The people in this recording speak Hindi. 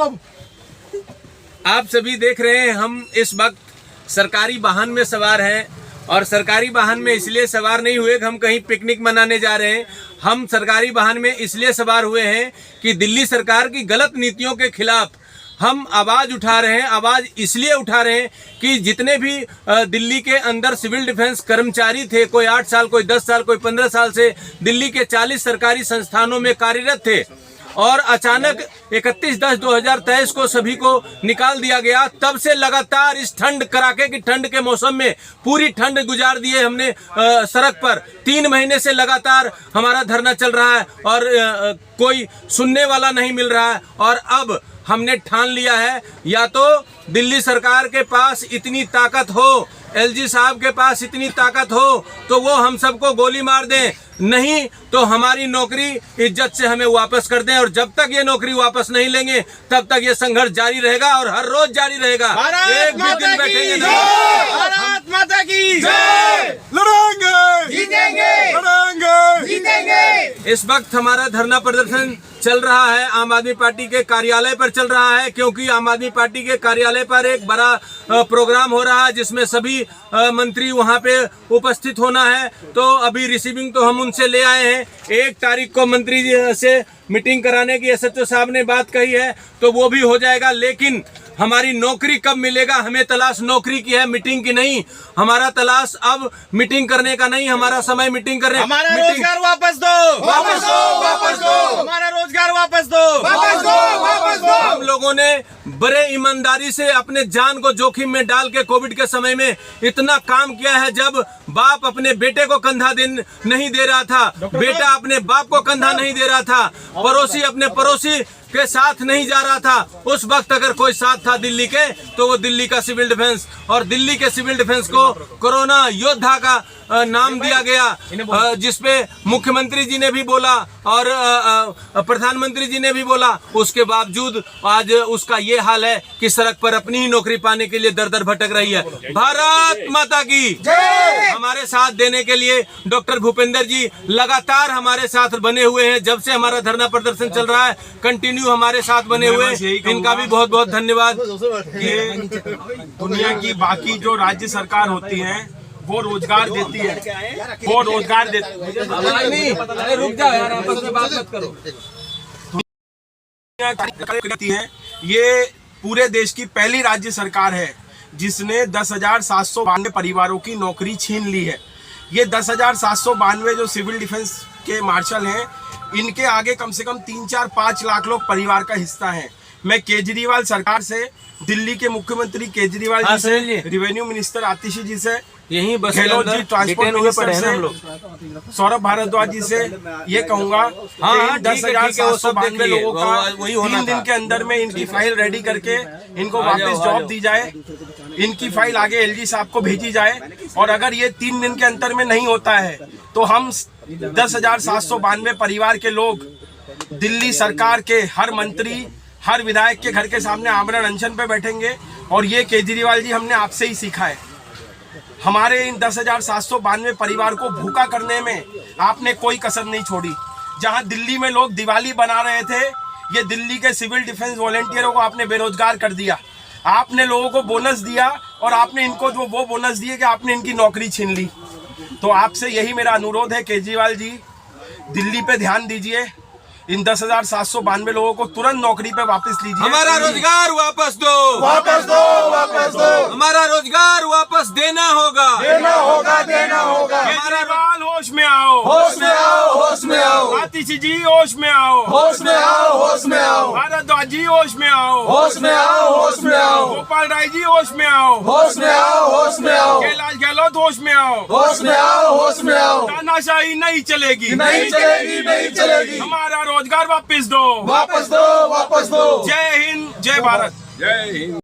अब। आप सभी देख रहे हैं हम इस वक्त सरकारी वाहन में सवार हैं और सरकारी वाहन में इसलिए सवार नहीं हुए कि हम कहीं पिकनिक मनाने जा रहे हैं। हम सरकारी वाहन में इसलिए सवार हुए हैं कि दिल्ली सरकार की गलत नीतियों के खिलाफ हम आवाज़ उठा रहे हैं। आवाज़ इसलिए उठा रहे हैं कि जितने भी दिल्ली के अंदर सिविल डिफेंस कर्मचारी थे, कोई 8 साल, कोई 10 साल, कोई 15 साल से दिल्ली के 40 सरकारी संस्थानों में कार्यरत थे और अचानक 31/10/2023 को सभी को निकाल दिया गया। तब से लगातार इस ठंड, कड़ाके की ठंड के मौसम में पूरी ठंड गुजार दिए हमने सड़क पर। 3 महीने से लगातार हमारा धरना चल रहा है और कोई सुनने वाला नहीं मिल रहा है। और अब हमने ठान लिया है, या तो दिल्ली सरकार के पास इतनी ताकत हो, एलजी साहब के पास इतनी ताकत हो तो वो हम सबको गोली मार दें, नहीं तो हमारी नौकरी इज्जत से हमें वापस कर दें। और जब तक ये नौकरी वापस नहीं लेंगे तब तक ये संघर्ष जारी रहेगा और हर रोज जारी रहेगा। एक भी दिन बैठेंगे नहीं। भारत माता की जय। लड़ेंगे, जीतेंगे, लड़ेंगे, जीतेंगे। इस वक्त हमारा धरना प्रदर्शन चल रहा है, आम आदमी पार्टी के कार्यालय पर चल रहा है, क्योंकि आम आदमी पार्टी के कार्यालय पर एक बड़ा प्रोग्राम हो रहा है जिसमें सभी मंत्री वहां पे उपस्थित होना है। तो अभी रिसीविंग तो हम उनसे ले आए हैं। 1 तारीख को मंत्री जी से मीटिंग कराने की एसएचओ साहब ने बात कही है, तो वो भी हो जाएगा। लेकिन हमारी नौकरी कब मिलेगा? हमें तलाश नौकरी की है, मीटिंग की नहीं। हमारा तलाश अब मीटिंग करने का नहीं, हमारा समय मीटिंग करने। हमारा रोजगार वापस दो, वापस दो, वापस दो, हमारा रोजगार वापस दो, वापस दो, वापस दो। हम लोगों ने बड़े ईमानदारी से अपने जान को जोखिम में डाल के कोविड के समय में इतना काम किया है। जब बाप अपने बेटे को कंधा नहीं दे रहा था, बेटा अपने बाप को कंधा नहीं दे रहा था, पड़ोसी अपने पड़ोसी के साथ नहीं जा रहा था, उस वक्त अगर कोई साथ था दिल्ली के तो वो दिल्ली का सिविल डिफेंस। और दिल्ली के सिविल डिफेंस को कोरोना योद्धा का नाम दिया गया, जिसपे मुख्यमंत्री जी ने भी बोला और प्रधानमंत्री जी ने भी बोला। उसके बावजूद आज उसका ये हाल है कि सड़क पर अपनी ही नौकरी पाने के लिए दर दर भटक रही है। भारत माता की जय। हमारे साथ देने के लिए डॉक्टर भूपेंद्र जी लगातार हमारे साथ बने हुए हैं। जब से हमारा धरना प्रदर्शन चल रहा है कंटिन्यू हमारे साथ बने हुए हैं, इनका भी बहुत बहुत धन्यवाद। दुनिया की बाकी जो राज्य सरकार होती है वो रोजगार देती है, वो रोजगार अरे रुक जाओ यार, आपस में बात मत करो। देती है। ये पूरे देश की पहली राज्य सरकार है जिसने 10,792 परिवारों की नौकरी छीन ली है। ये 10,792 जो सिविल डिफेंस के मार्शल हैं, इनके आगे कम से कम 3, 4, 5 लाख लोग परिवार का हिस्सा हैं। मैं केजरीवाल सरकार से, दिल्ली के मुख्यमंत्री केजरीवाल जी से, रेवेन्यू मिनिस्टर आतिशी जी से, यही बस गहलोत जी ट्रांसपोर्ट मिनिस्टर से, सौरभ भारद्वाज जी से ये कहूंगा कि 10,792 लोगों का 3 दिन के अंदर में इनकी फाइल रेडी करके इनको वापस जॉब दी जाए, इनकी फाइल आगे एलजी साहब को भेजी जाए। और अगर ये 3 दिन के अंदर में नहीं होता है तो हम 10,792 परिवार के लोग दिल्ली सरकार के हर मंत्री, हर विधायक के घर के सामने आमरण अनशन पे बैठेंगे। और ये केजरीवाल जी हमने आपसे ही सीखा है। हमारे इन 10,792 परिवार को भूखा करने में आपने कोई कसर नहीं छोड़ी। जहां दिल्ली में लोग दिवाली बना रहे थे, ये दिल्ली के सिविल डिफेंस वॉलेंटियरों को आपने बेरोजगार कर दिया। आपने लोगों को बोनस दिया और आपने इनको जो वो बोनस दिए कि आपने इनकी नौकरी छीन ली। तो आपसे यही मेरा अनुरोध है केजरीवाल जी, दिल्ली पे ध्यान दीजिए। इन 10,792 लोगों को तुरंत नौकरी पे वापस लीजिए। हमारा रोजगार वापस दो, वापस दो, वापस दो। हमारा रोजगार वापस देना होगा, देना होगा, देना होगा। केजरीवाल होश में आओ, होश में आओ, होश में आओ। आतिशी जी होश में आओ, होश में आओ, होश में आओ। भारद्वाज जी होश में आओ, होश में आओ, होश में आओ। गोपाल राय जी होश में आओ, होश में आओ, होश में आओ। कैलाश गहलोत होश में आओ, होश में आओ, होश में आओ। तानाशाही नहीं चलेगी, नहीं चलेगी, नहीं चलेगी। हमारा रोजगार वापस दो, वापस दो, वापस दो। जय हिंद, जय भारत। जय हिंद।